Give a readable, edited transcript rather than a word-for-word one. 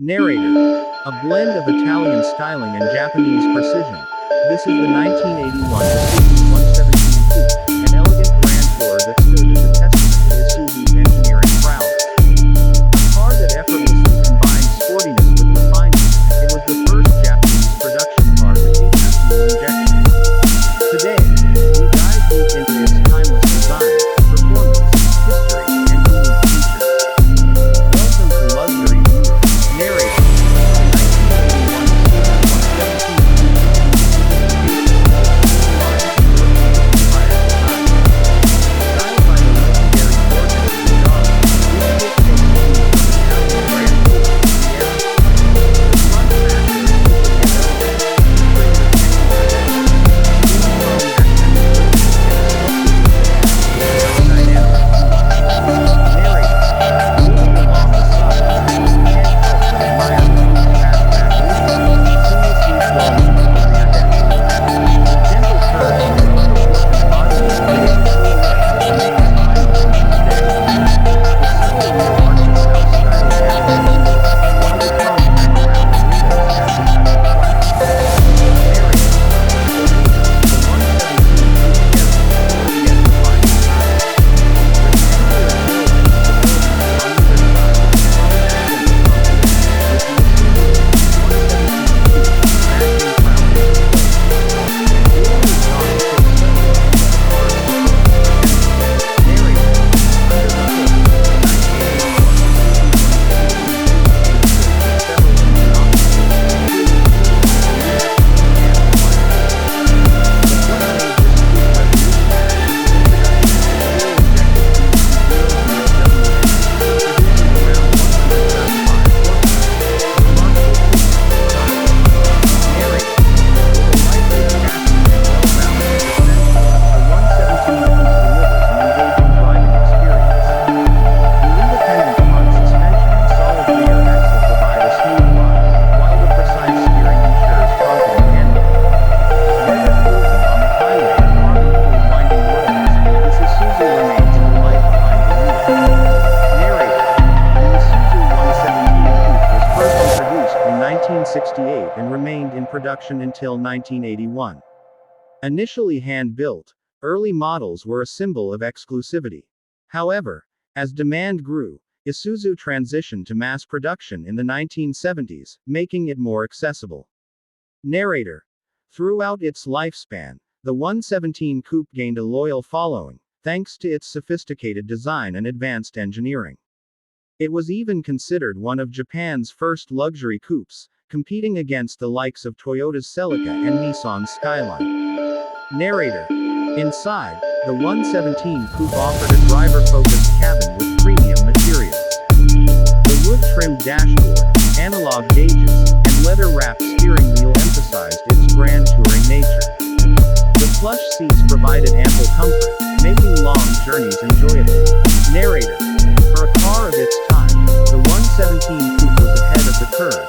Narrator. A blend of Italian styling and Japanese precision. This is the 1981 Isuzu 117 Coupe, an elegant grand tour that stood as a testament to Isuzu's engineering prowess. A car that effortlessly combines sportiness with refinement, it was the first Japanese production car to feature fuel injection. Today, we dive deep into its timeless design, performance, history, and unique features. Welcome to Luxury View. Narrator. And remained in production until 1981. Initially hand-built, early models were a symbol of exclusivity. However, as demand grew, Isuzu transitioned to mass production in the 1970s, making it more accessible. Narrator. Throughout its lifespan, the 117 Coupe gained a loyal following, thanks to its sophisticated design and advanced engineering. It was even considered one of Japan's first luxury coupes, competing against the likes of Toyota's Celica and Nissan's Skyline. Narrator. Inside, the 117 Coupe offered a driver-focused cabin with premium materials. The wood-trimmed dashboard, analog gauges, and leather-wrapped steering wheel emphasized its grand touring nature. The plush seats provided ample comfort, making long journeys enjoyable. Narrator. For a car of its time, the 117 Coupe was ahead of the curve,